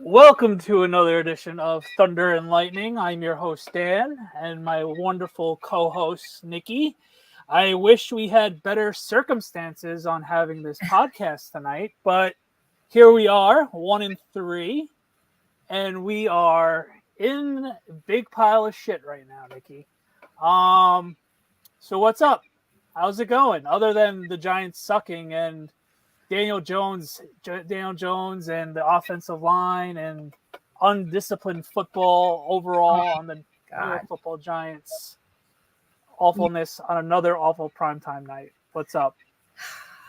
Welcome to another edition of Thunder and Lightning. I'm your host, Dan, and my wonderful co host, Nikki. I wish we had better circumstances on having this podcast tonight, but here we are, 1-3, and we are in a big pile of shit right now, Nikki. Um, so what's up? How's it going? Other than the Giants sucking and Daniel Jones and the offensive line and undisciplined football Oh overall on the New York God. Football Giants. Awfulness on another awful primetime night. What's up?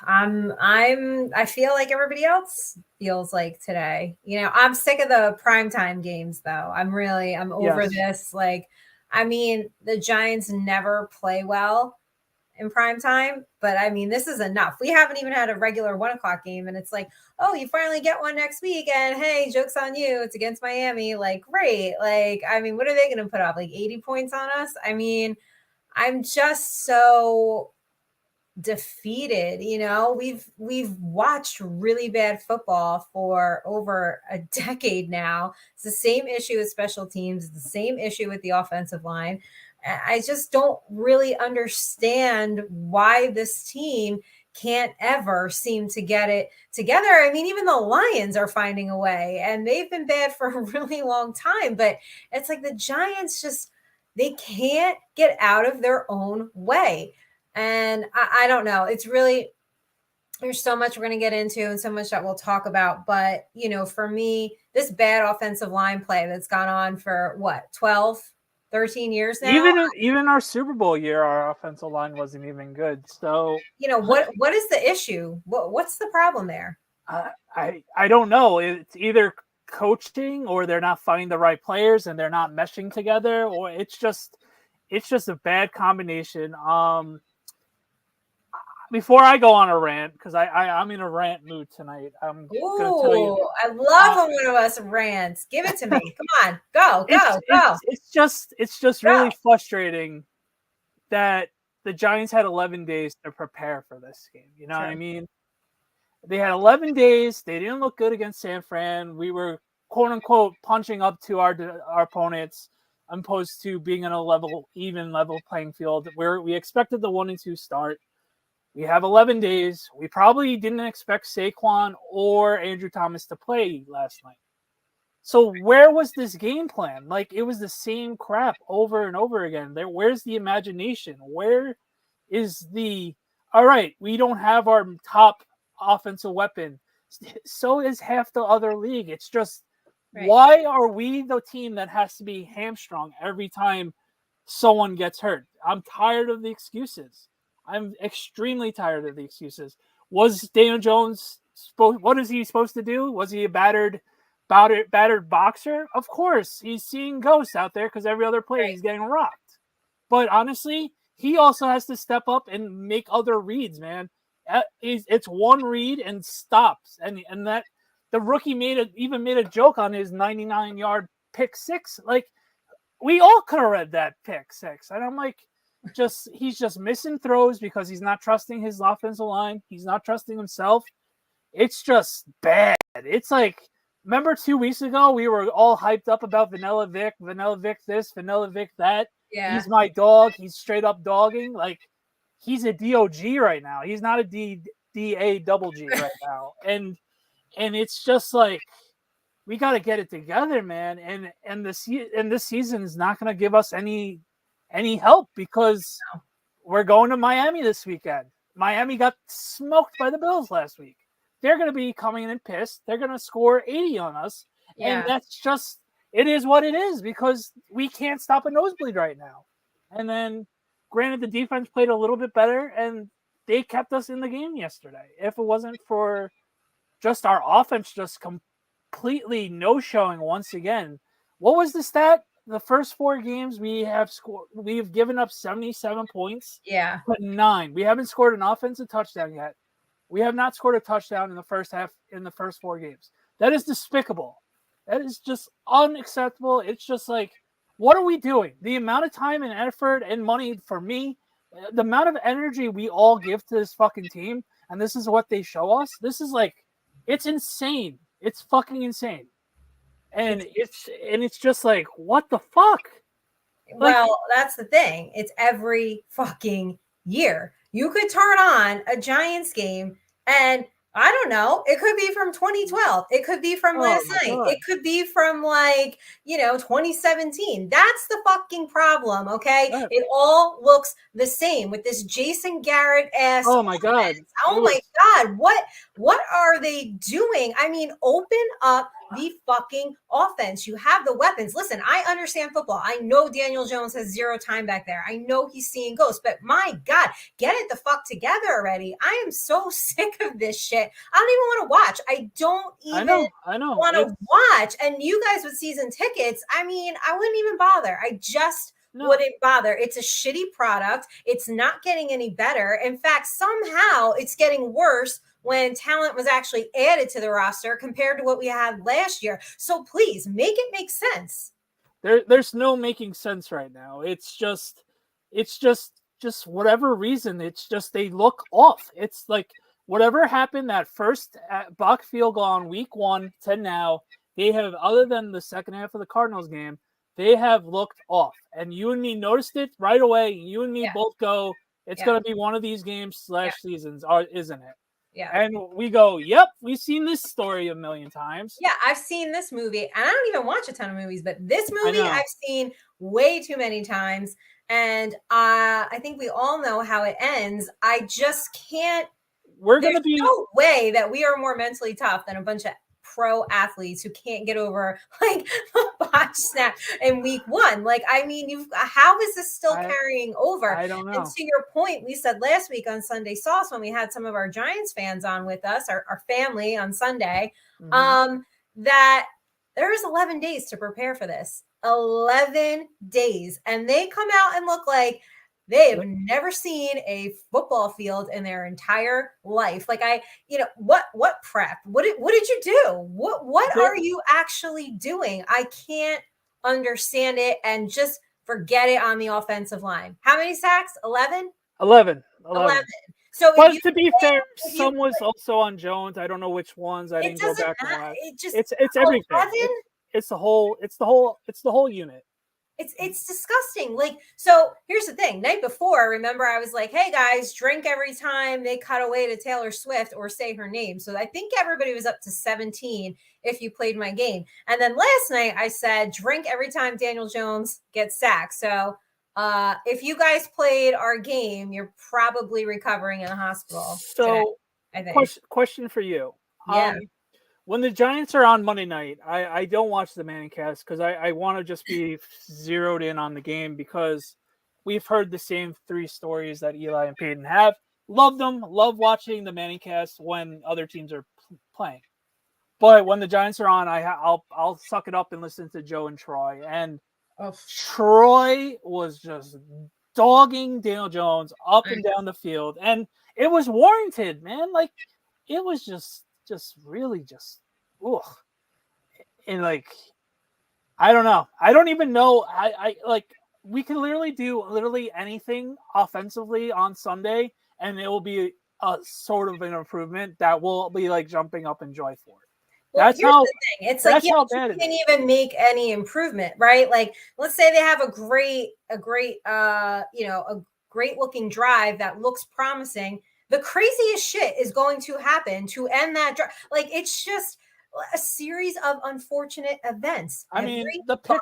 I feel like everybody else feels like today. I'm sick of the primetime games though. I'm over Yes. this. The Giants never play well in prime time, but this is enough. We haven't even had a regular 1 o'clock game, and it's like, oh, you finally get one next week, and hey, joke's on you. It's against Miami. Like, great. What are they gonna put up? Like 80 points on us? I'm just so defeated. We've watched really bad football for over a decade now. It's the same issue with special teams, the same issue with the offensive line. I just don't really understand why this team can't ever seem to get it together. Even the Lions are finding a way, and they've been bad for a really long time, but it's like the Giants just they can't get out of their own way. And I don't know. It's really, there's so much we're going to get into and so much that we'll talk about. But, for me, this bad offensive line play that's gone on for what, 12, 13 years now? Even our Super Bowl year, our offensive line wasn't even good. So What is the issue? What's the problem there? I don't know. It's either coaching or they're not finding the right players and they're not meshing together, or it's just a bad combination. Before I go on a rant, because I'm in a rant mood tonight, I'm going to tell you. Ooh, I love when one of us rants. Give it to me. Come on. Go, It's go, go, it's just go. really frustrating that the Giants had 11 days to prepare for this game. You know what I True. mean? They had 11 days. They didn't look good against San Fran. We were quote unquote punching up to our opponents, opposed to being in a even level playing field where we expected the 1-2 start. We have 11 days. We probably didn't expect Saquon or Andrew Thomas to play last night. So where was this game plan? Like, it was the same crap over and over again. Where's the imagination? Where is the all right, we don't have our top offensive weapon. So is half the other league. It's just, Right. why are we the team that has to be hamstrung every time someone gets hurt? I'm tired of the excuses. I'm extremely tired of the excuses. Was Daniel Jones what is he supposed to do? Was he a battered boxer? Of course, he's seeing ghosts out there because every other play Right. he's getting rocked. But honestly, he also has to step up and make other reads, man. It's one read and stops, and that the rookie even made a joke on his 99-yard pick six. Like, we all could have read that pick six, and I'm like, he's just missing throws because he's not trusting his offensive line. He's not trusting himself. It's just bad. It's like, remember 2 weeks ago we were all hyped up about Vanilla Vic this, Vanilla Vic that. Yeah. He's my dog. He's straight up dogging. Like, he's a DOG right now. He's not a DA double G right now. And it's just like, we got to get it together, man. And this season is not going to give us any help because we're going to Miami this weekend. Miami got smoked by the Bills last week. They're going to be coming in pissed. They're going to score 80 on us. Yeah. And that's just, it is what it is because we can't stop a nosebleed right now. And then, granted, the defense played a little bit better and they kept us in the game yesterday. If it wasn't for just our offense just completely no-showing once again. What was the stat? The first 4 games we've given up 77 points, Yeah. but 9. We haven't scored an offensive touchdown yet. We have not scored a touchdown in the first half in the first 4 games. That is despicable. That is just unacceptable. It's just like, what are we doing? The amount of time and effort and money for me, the amount of energy we all give to this fucking team, and this is what they show us. This is like, it's insane. It's fucking insane. and it's just like, what the fuck? Like, Well, that's the thing. It's every fucking year. You could turn on a Giants game and I don't know, it could be from 2012. It could be from oh last my night. god. It could be from 2017. That's the fucking problem, okay? Yeah. It all looks the same with this Jason Garrett ass. Oh my god. Oh my god, what are they doing? I mean, open up the fucking offense. You have the weapons. Listen, I understand football. I know Daniel Jones has zero time back there. I know he's seeing ghosts, but my God, get it the fuck together already. I am so sick of this shit. I don't even want to watch. I don't even I know. want to watch. And you guys with season tickets, I mean, I wouldn't even bother. I just wouldn't bother. It's a shitty product. It's not getting any better. In fact, somehow it's getting worse when talent was actually added to the roster compared to what we had last year. So please make it make sense. There's no making sense right now. It's just whatever reason. It's just they look off. It's like whatever happened that first Buck field goal on week 1 to now, they have, other than the second half of the Cardinals game, they have looked off. And you and me noticed it right away. You and me both go, it's going to be one of these games / seasons, isn't it? Yeah. And we go, yep, we've seen this story a million times. Yeah, I've seen this movie, and I don't even watch a ton of movies, but this movie I've seen way too many times. And I think we all know how it ends. I just can't. There's no way that we are more mentally tough than a bunch of pro athletes who can't get over like a botch snap in week 1. Like, I mean, how is this still carrying over? I don't know. And to your point, we said last week on Sunday Sauce when we had some of our Giants fans on with us, our family on Sunday, that there's 11 days to prepare for this. 11 days. And they come out and look like they have never seen a football field in their entire life. Like what prep? What did you do? What are you actually doing? I can't understand it, and just forget it on the offensive line. How many sacks? 11? 11. So, but to be fair, some was also on Jones. I don't know which ones. I didn't go back and watch. It's everything. It's the whole unit. It's disgusting. Like, so here's the thing. Night before, remember, I was like, hey guys, drink every time they cut away to Taylor Swift or say her name. So I think everybody was up to 17 if you played my game. And then last night I said, drink every time Daniel Jones gets sacked. So if you guys played our game, you're probably recovering in the hospital. So today, I think. Question for you. Yeah. When the Giants are on Monday night, I don't watch the Manning cast because I want to just be zeroed in on the game, because we've heard the same 3 stories that Eli and Peyton have. Love them. Love watching the Manning cast when other teams are playing. But when the Giants are on, I'll suck it up and listen to Joe and Troy. And Troy was just dogging Daniel Jones up and down the field. And it was warranted, man. Like, it was just really just, ugh. And like, I don't know. I don't even know. I like, we can literally do anything offensively on Sunday, and it will be a sort of an improvement that will be like jumping up in joy for it. Well, that's how the thing. It's like you can't even make any improvement, right? Like, let's say they have a great looking drive that looks promising. The craziest shit is going to happen to end that drive. Like, it's just a series of unfortunate events. I mean, the pick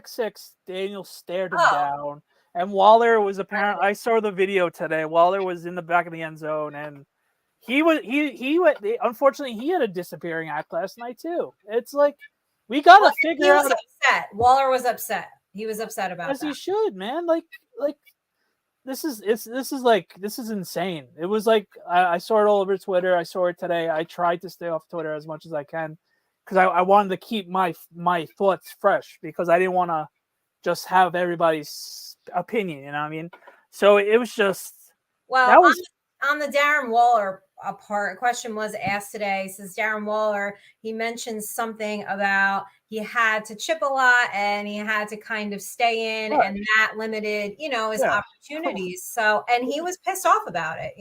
six, Daniel stared him down, and Waller was apparently. I saw the video today. Waller was in the back of the end zone, and he unfortunately, he had a disappearing act last night too. It's like, we gotta figure out. Upset. Waller was upset. He was upset about that. As he should, man. Like. This is insane. It was like, I saw it all over Twitter. I saw it today. I tried to stay off Twitter as much as I can because I wanted to keep my thoughts fresh, because I didn't want to just have everybody's opinion. You know what I mean? So it was just, well, on the Darren Waller part, a question was asked today. It says Darren Waller, he mentioned something about he had to chip a lot and he had to kind of stay in, and that limited, his opportunities. So, and he was pissed off about it,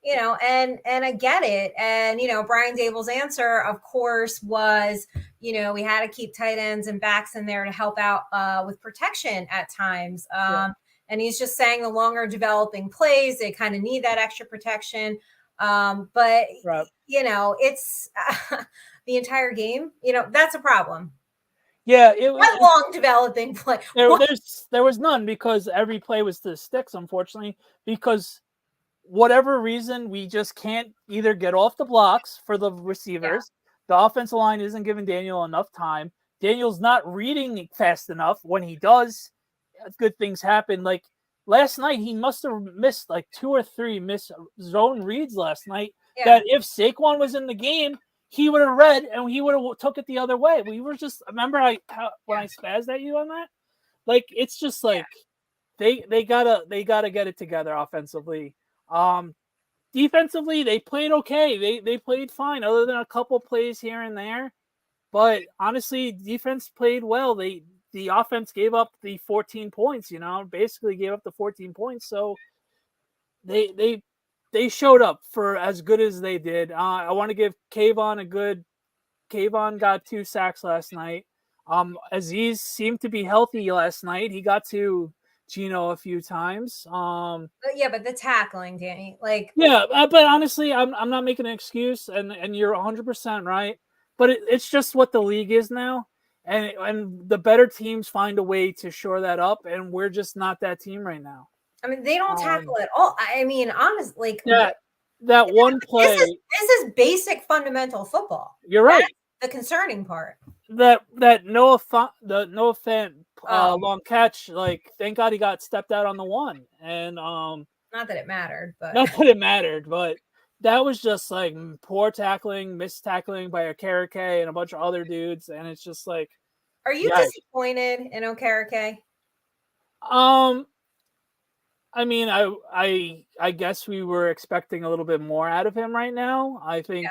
and I get it. And Brian Dable's answer, of course, was we had to keep tight ends and backs in there to help out with protection at times. And he's just saying the longer developing plays, they kind of need that extra protection. But Right. it's the entire game. That's a problem. Yeah, What long developing play? There was none, because every play was to sticks, unfortunately, because whatever reason, we just can't either get off the blocks for the receivers. The offensive line isn't giving Daniel enough time. Daniel's not reading fast enough. When he does, good things happen. Like last night, he must have missed like 2 or 3 missed zone reads last night. That if Saquon was in the game, he would have read and he would have took it the other way. We were just, remember when I spazzed at you on that? Like, it's just like they gotta get it together offensively. Defensively, they played okay. They played fine, other than a couple plays here and there. But honestly, defense played well. The offense gave up the 14 points. Basically gave up the 14 points. So they showed up for as good as they did. I want to give Kayvon a good. Kayvon got 2 sacks last night. Aziz seemed to be healthy last night. He got to Gino a few times. But the tackling, Danny, but honestly, I'm not making an excuse, and you're 100% right. But it's just what the league is now, and the better teams find a way to shore that up, and we're just not that team right now. I mean, they don't tackle at all. I mean, honestly, that one play. This is basic fundamental football. You're right. That's the concerning part. That Noah Fant long catch, like, thank God he got stepped out on the one, and not that it mattered, but that was just like poor tackling, missed tackling by Okereke and a bunch of other dudes, and it's just like, are you disappointed in Okereke? I mean, I guess we were expecting a little bit more out of him right now. I think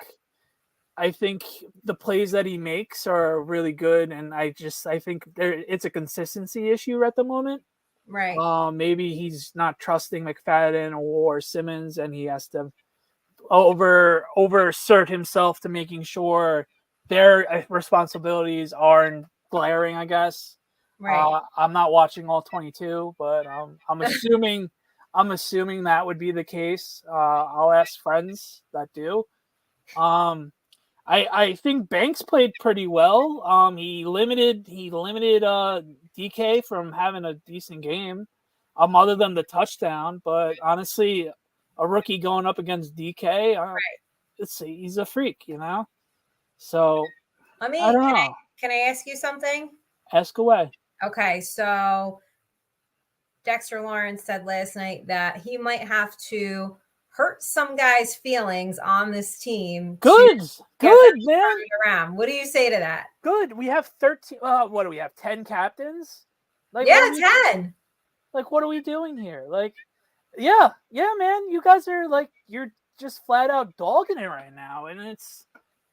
the plays that he makes are really good, and I think it's a consistency issue at the moment. Right. Maybe he's not trusting McFadden or Simmons, and he has to overassert himself to making sure their responsibilities aren't glaring, I guess. Right. I'm not watching all 22, but I'm assuming that would be the case. I'll ask friends that do. I think Banks played pretty well. He limited DK from having a decent game, other than the touchdown. But honestly, a rookie going up against DK, he's a freak, So I don't know. Can I ask you something? Ask away. Okay, so Dexter Lawrence said last night that he might have to hurt some guys' feelings on this team. Good, man. Around. What do you say to that? Good. We have 13. What do we have? 10 captains? 10. Like, what are we doing here? Like, yeah, man. You guys are you're just flat out dogging it right now, and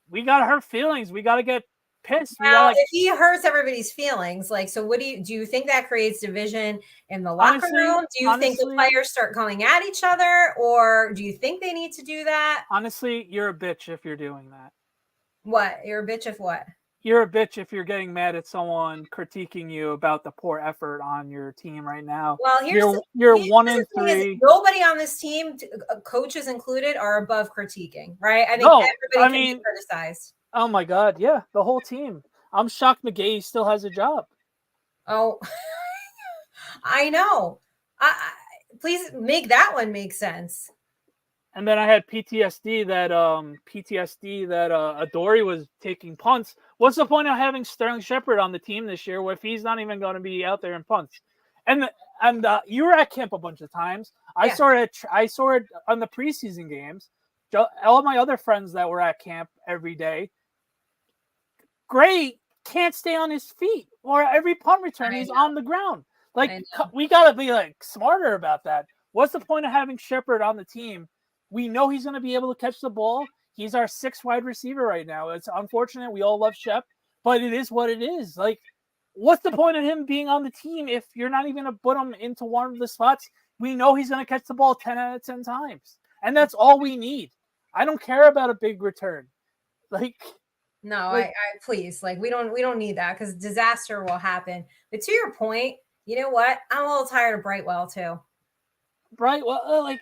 we gotta hurt feelings. We gotta get pissed. Now, if he hurts everybody's feelings, so what do you think that creates division in the locker room? Do you think the players start going at each other, or do you think they need to do that? Honestly, you're a bitch if you're doing that. What? You're a bitch if what? You're a bitch if you're getting mad at someone critiquing you about the poor effort on your team right now. Well, you're 1-3. Nobody on this team, coaches included, are above critiquing, right? I think everybody can be criticized. Oh my God, yeah, the whole team. I'm shocked McGahee still has a job. Oh, I know. Please make that one make sense. And then I had PTSD that Adoree was taking punts. What's the point of having Sterling Shepard on the team this year if he's not even going to be out there in punts? And you were at camp a bunch of times. I saw it on the preseason games. All my other friends that were at camp every day. Gray can't stay on his feet, or every punt return he's on the ground. We gotta be smarter about that. What's the point of having Shepard on the team? We know he's going to be able to catch the ball. He's our 6th wide receiver right now. It's unfortunate. We all love Shep, but it is what it is. What's the point of him being on the team if you're not even going to put him into one of the spots? We know he's going to catch the ball 10 out of 10 times. and that's all we need. I don't care about a big return. No, I please, like, we don't need that because disaster will happen. But to your point, you know what? I'm a little tired of Brightwell too. Right? Well,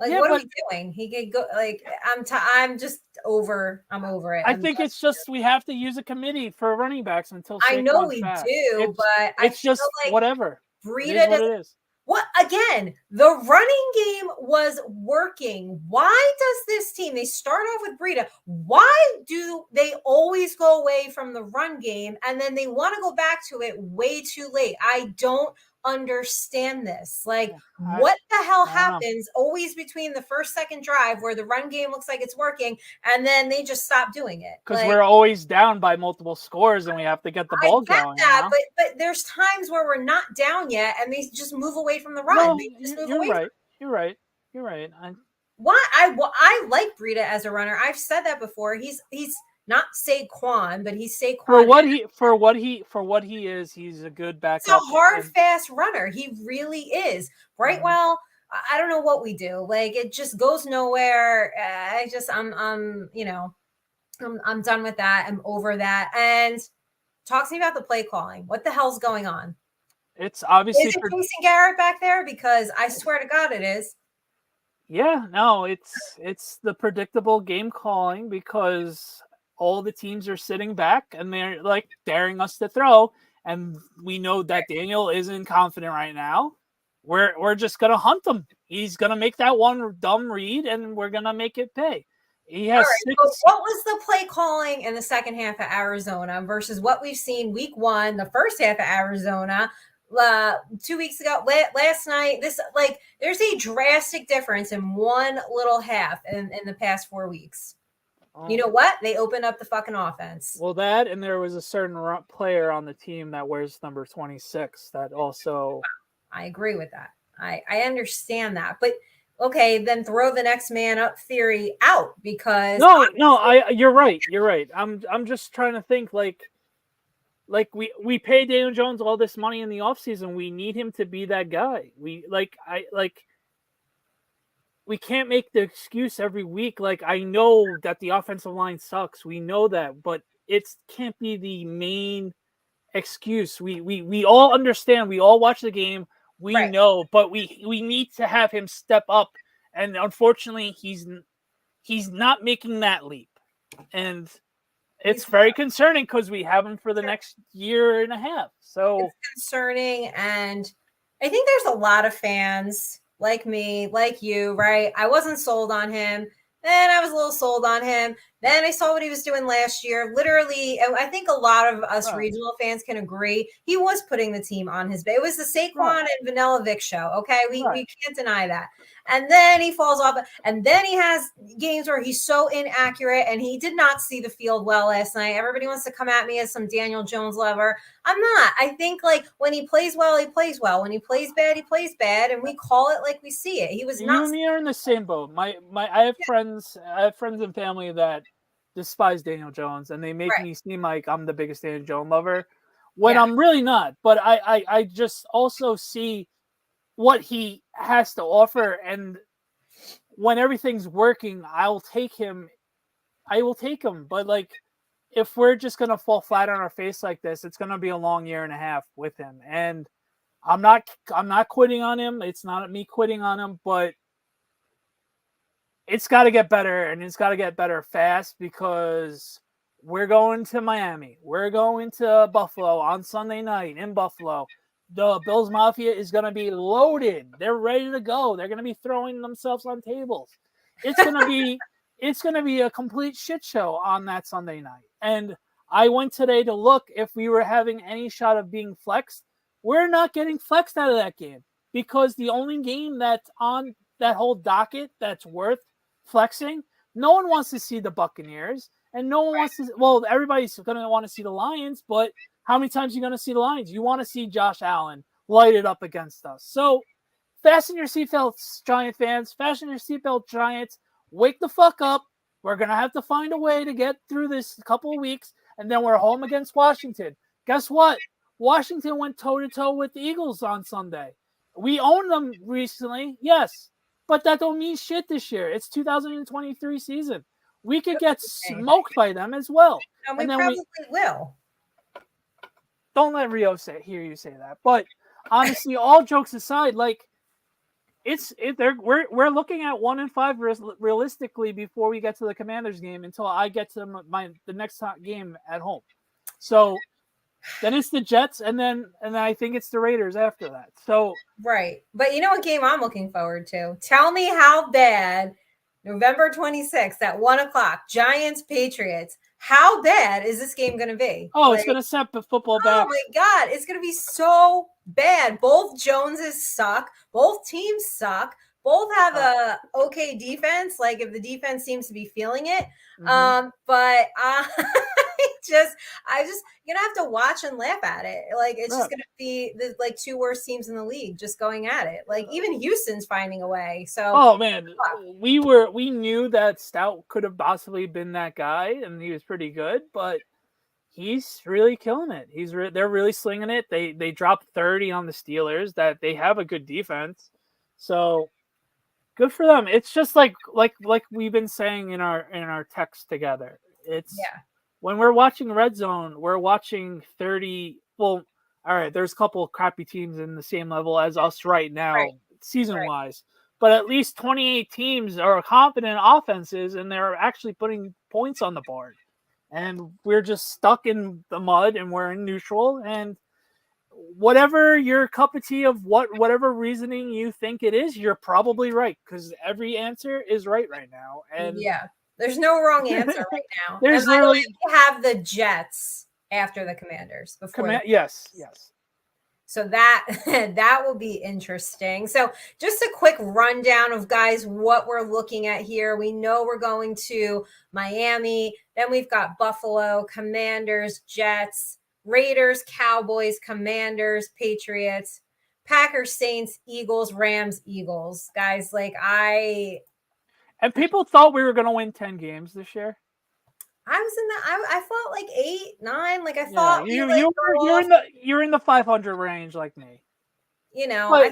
yeah, what are but we doing? He could go. Like, I'm just over. I'm over it. I think it's just we have to use a committee for running backs until I know Saquon's we back. do, but I It's feel just like whatever. Breida It is what doesn't. it is. What again? The running game was working. Why does this team? They start off with Breida. Why do they always go away from the run game and then they want to go back to it way too late? I don't understand this. Like, what the hell happens always between the first, second drive where the run game looks like it's working and then they just stop doing it? Because we're always down by multiple scores and we have to get the ball going. That, but there's times where we're not down yet and they just move away from the run. No, They just move you're away. right. You're right. You're right. I like Breida as a runner. I've said that before. He's not Saquon, but he's Saquon. For what he is, he's a good backup. He's a hard, fast runner. He really is. Brightwell, I don't know what we do. Like, it just goes nowhere. I'm done with that. I'm over that. And talk to me about the play calling. What the hell's going on? It's obviously is it Jason Garrett back there? Because I swear to God, it is. Yeah, no, it's the predictable game calling because all the teams are sitting back and they're like daring us to throw, and we know that Daniel isn't confident right now. We're just gonna hunt him. He's gonna make that one dumb read, and we're gonna make it pay. He has so what was the play calling in the second half of Arizona versus what we've seen week one, the first half of Arizona? 2 weeks ago, last night, there's a drastic difference in one little half in the past 4 weeks. You know what? They opened up the fucking offense. Well, that, and there was a certain player on the team that wears number 26 that also. I agree with that. I understand that, but okay, then throw the next man up theory out because you're right. You're right. I'm just trying to think like we pay Daniel Jones all this money in the offseason. We need him to be that guy. We can't make the excuse every week. Like, I know that the offensive line sucks. We know that, but it can't be the main excuse. We all understand. We all watch the game. We know, but we need to have him step up. And unfortunately, he's not making that leap. And it's very concerning because we have him for the next year and a half. So it's concerning. And I think there's a lot of fans like me, like you, right? I wasn't sold on him. Then I was a little sold on him. Then I saw what he was doing last year. Literally, I think a lot of us regional fans can agree he was putting the team on his back. It was the Saquon and Vanilla Vic show. Okay, we can't deny that. And then he falls off. And then he has games where he's so inaccurate and he did not see the field well last night. Everybody wants to come at me as some Daniel Jones lover. I'm not. I think like when he plays well, he plays well. When he plays bad, he plays bad. And we call it like we see it. He was not. You and me are in the same boat. I have friends and family that despise Daniel Jones, and they make me seem like I'm the biggest Daniel Jones lover when I'm really not. But I just also see what he has to offer, and when everything's working, I will take him. But like, if we're just gonna fall flat on our face like this, it's gonna be a long year and a half with him. And I'm not quitting on him. It's not me quitting on him, but it's got to get better, and it's got to get better fast because we're going to Miami. We're going to Buffalo on Sunday night in Buffalo. The Bills Mafia is going to be loaded. They're ready to go. They're going to be throwing themselves on tables. It's going to be a complete shit show on that Sunday night. And I went today to look if we were having any shot of being flexed. We're not getting flexed out of that game because the only game that's on that whole docket that's worth flexing, no one wants to see the Buccaneers, and no one wants to. Well, everybody's going to want to see the Lions, but how many times are you going to see the Lions? You want to see Josh Allen light it up against us. So fasten your seatbelts, Giant fans. Fasten your seatbelt, Giants. Wake the fuck up. We're going to have to find a way to get through this couple of weeks, and then we're home against Washington. Guess what? Washington went toe-to-toe with the Eagles on Sunday. We owned them recently, yes. But that don't mean shit this year. It's 2023 season. We could get smoked by them as well. And we then probably will. Don't let Rio hear you say that. But honestly, all jokes aside, like we're looking at 1-5 realistically before we get to the Commanders game until I get to the next game at home. So then it's the Jets, and then I think it's the Raiders after that. So right, but you know what game I'm looking forward to? Tell me how bad November 26th at 1:00, Giants Patriots. How bad is this game going to be? Oh, it's going to set the football back. Oh my God, it's going to be so bad. Both Joneses suck. Both teams suck. Both have a okay defense. Like if the defense seems to be feeling it, but I just gonna have to watch and laugh at it. Like it's just gonna be the like two worst teams in the league just going at it. Like even Houston's finding a way. So oh man, we knew that Stout could have possibly been that guy, and he was pretty good, but he's really killing it. They're really slinging it. They dropped 30 on the Steelers. That they have a good defense, so good for them. It's just like we've been saying in our text together. It's when we're watching Red Zone, we're watching 30. Well, all right, there's a couple of crappy teams in the same level as us right now, season-wise. But at least 28 teams are competent offenses, and they're actually putting points on the board. And we're just stuck in the mud, and we're in neutral. And whatever your cup of tea of whatever reasoning you think it is, you're probably right, because every answer is right now. And there's no wrong answer right now. There's literally we have the Jets after the Commanders before. Yes. So that will be interesting. So just a quick rundown of guys what we're looking at here. We know we're going to Miami. Then we've got Buffalo, Commanders, Jets, Raiders, Cowboys, Commanders, Patriots, Packers, Saints, Eagles, Rams, Eagles. Guys, and people thought we were going to win 10 games this year. I was in I felt like 8, 9. Like I thought you're in the 500 range like me. You know, I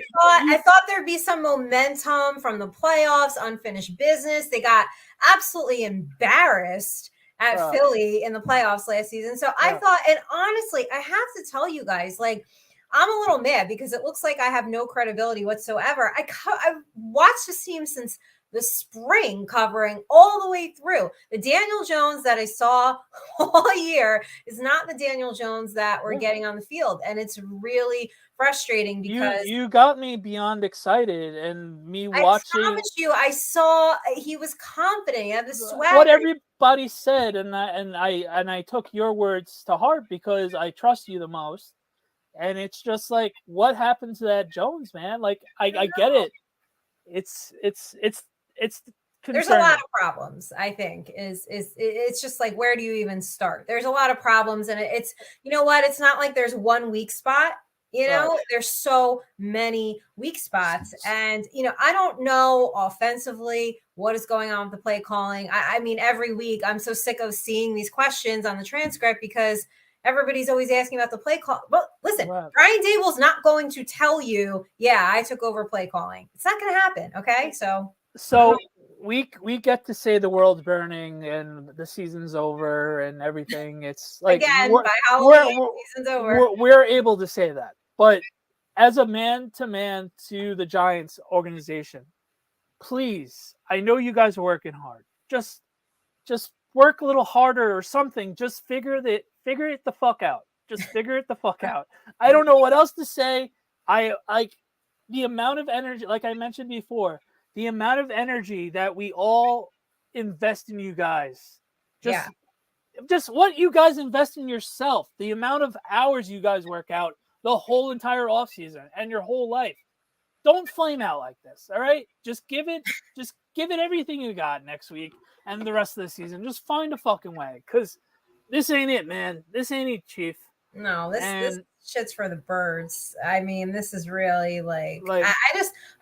thought there'd be some momentum from the playoffs, unfinished business. They got absolutely embarrassed at Philly in the playoffs last season. So I thought, and honestly, I have to tell you guys, like, I'm a little mad because it looks like I have no credibility whatsoever. I've watched this team since the spring, covering all the way through. The Daniel Jones that I saw all year is not the Daniel Jones that we're getting on the field. And it's really frustrating because you got me beyond excited, and me watching. I promise you, I saw he was confident. He had the swagger. What everybody said, and I took your words to heart because I trust you the most. And it's just like, what happened to that Jones, man? Like, I get it. It's concerning. There's a lot of problems, I think. It's just like, where do you even start? There's a lot of problems, and it's, you know what? It's not like there's one weak spot. You know, there's so many weak spots. And, you know, I don't know offensively what is going on with the play calling. I mean, every week I'm so sick of seeing these questions on the transcript because everybody's always asking about the play call. Well, listen, Brian Dable's not going to tell you, I took over play calling. It's not going to happen. Okay. So we get to say the world's burning and the season's over and everything. It's like, again, by Halloween, season's over. We're able to say that. But as a man-to-man to the Giants organization, please, I know you guys are working hard. Just work a little harder or something. Just figure it the fuck out. Just figure it the fuck out. I don't know what else to say. The amount of energy, like I mentioned before, the amount of energy that we all invest in you guys. Just what you guys invest in yourself. The amount of hours you guys work out the whole entire offseason and your whole life. Don't flame out like this, all right? Just give it everything you got next week and the rest of the season. Just find a fucking way, because this ain't it, man. This ain't it, Chief. No, this shit's for the birds. I mean, this is really like I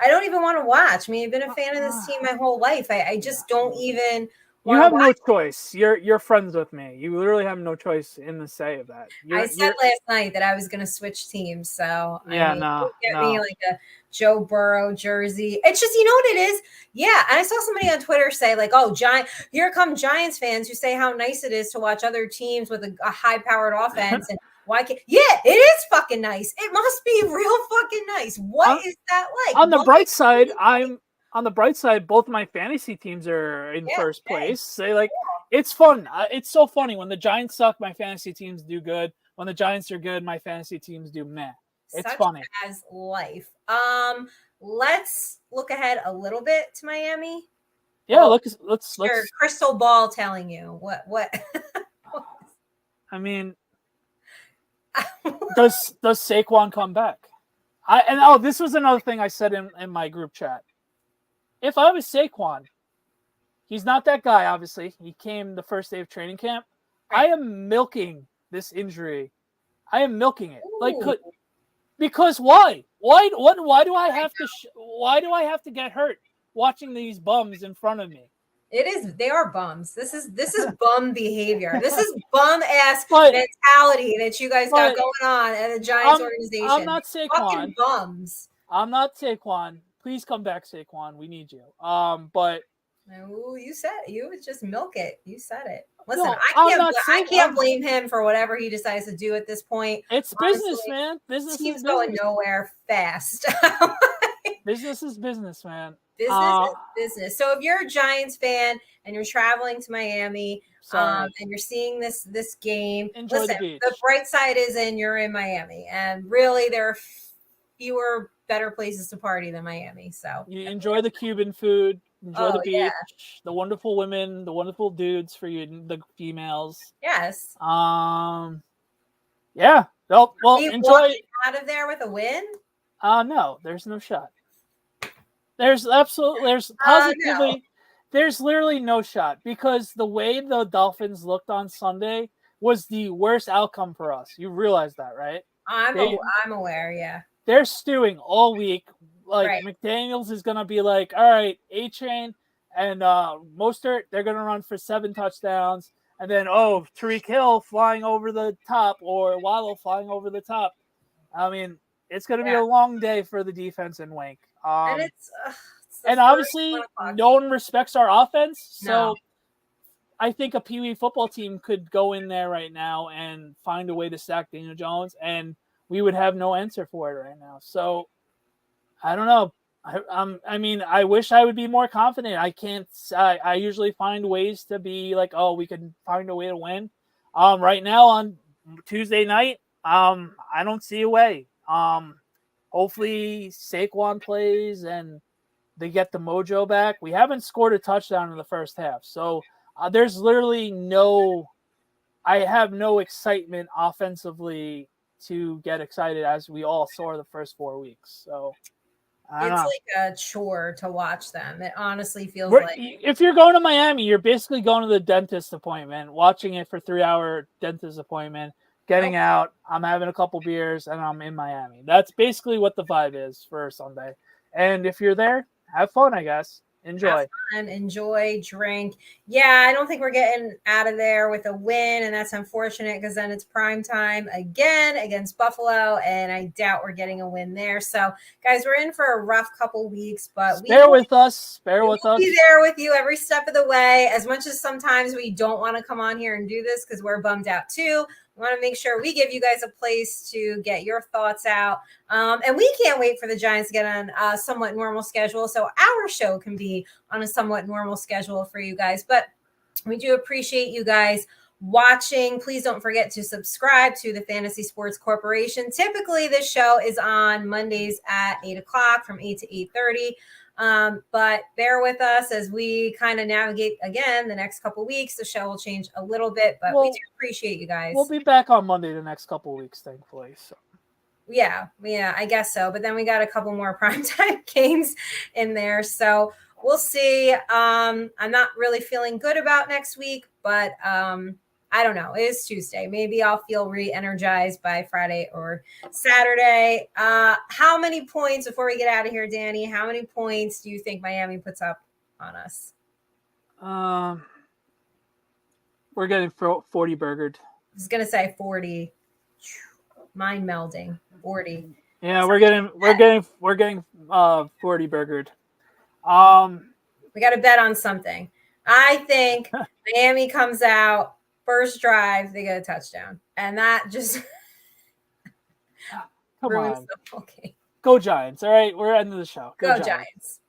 don't even want to watch. I mean, I've been a fan of this team my whole life. I just don't even You have no choice. You're friends with me. You literally have no choice in the say of that. I said last night that I was going to switch teams. So, yeah, I mean, no, get me like a Joe Burrow jersey. It's just, you know what it is? Yeah. And I saw somebody on Twitter say, like, oh, here come Giants fans who say how nice it is to watch other teams with a high powered offense. And why can't, yeah, it is fucking nice. It must be real fucking nice. What is that like? On the bright side, on the bright side, both of my fantasy teams are in first place. So, like, it's fun. It's so funny. When the Giants suck, my fantasy teams do good. When the Giants are good, my fantasy teams do meh. It's Such funny. as life. Let's look ahead a little bit to Miami. Yeah, let's your crystal ball telling you what I mean, does Saquon come back? This was another thing I said in my group chat. If I was Saquon, he's not that guy, obviously. He came the first day of training camp. Right. I am milking this injury. I am milking it. Ooh. Because why? Why do I have to why do I have to get hurt watching these bums in front of me? They are bums. This is bum behavior. This is bum ass mentality that you guys got going on at the Giants organization. I'm not Saquon. Fucking bums. I'm not Saquon. Please come back, Saquon. We need you. But oh, you just milk it. You said it. Listen, no, I can't blame him for whatever he decides to do at this point. It's business, man. Business is going nowhere fast. Business is business, man. Business is business. So if you're a Giants fan and you're traveling to Miami, and you're seeing this game, listen, the bright side is you're in Miami, and really there are fewer better places to party than Miami. So you enjoy the Cuban food, enjoy the beach, the wonderful women, the wonderful dudes for you, the females. Yes. Yeah. Well, enjoy out of there with a win. No, there's no shot. There's positively, no. There's literally no shot because the way the Dolphins looked on Sunday was the worst outcome for us. You realize that, right? I'm aware, yeah. They're stewing all week. Like McDaniels is gonna be like, all right, A-Train and Mostert, they're gonna run for 7 touchdowns, and then Tyreek Hill flying over the top or Waddle flying over the top. I mean, it's gonna be a long day for the defense in Wink. And it's obviously no one respects our offense. So I think a Pee Wee football team could go in there right now and find a way to sack Daniel Jones, and we would have no answer for it right now. So I don't know. I mean, I wish I would be more confident. I can't. I usually find ways to be like, we can find a way to win. Right now on Tuesday night, I don't see a way. Hopefully Saquon plays and they get the mojo back. We haven't scored a touchdown in the first half. So there's literally I have no excitement offensively to get excited as we all saw the first 4 weeks. So it's like a chore to watch them. It honestly feels like if you're going to Miami, you're basically going to the dentist appointment, watching it for 3-hour dentist appointment, getting out, I'm having a couple beers, and I'm in Miami. That's basically what the vibe is for Sunday. And if you're there, have fun, I guess. Enjoy. Have fun, enjoy, drink. Yeah, I don't think we're getting out of there with a win, and that's unfortunate because then it's prime time again against Buffalo, and I doubt we're getting a win there. So, guys, we're in for a rough couple weeks, but bear with us. Be there with you every step of the way. As much as sometimes we don't want to come on here and do this because we're bummed out too. We want to make sure we give you guys a place to get your thoughts out. And we can't wait for the Giants to get on a somewhat normal schedule so our show can be on a somewhat normal schedule for you guys. But we do appreciate you guys watching. Please don't forget to subscribe to the Fantasy Sports Corporation. Typically, this show is on Mondays at 8 o'clock from 8 to 8:30. But bear with us as we kind of navigate again the next couple weeks. The show will change a little bit, but we do appreciate you guys. We'll be back on Monday the next couple weeks, thankfully. So yeah, I guess so. But then we got a couple more primetime games in there, so we'll see. I'm not really feeling good about next week, but I don't know. It is Tuesday. Maybe I'll feel re-energized by Friday or Saturday. How many points, before we get out of here, Danny, how many points do you think Miami puts up on us? We're getting 40 burgered. I was gonna say 40. Mind melding. 40. Yeah, we're getting 40 burgered. We got to bet on something. I think Miami comes out first drive, they get a touchdown, and that just Come ruins on. the whole game. Go Giants. All right, we're ending the show. Go Giants.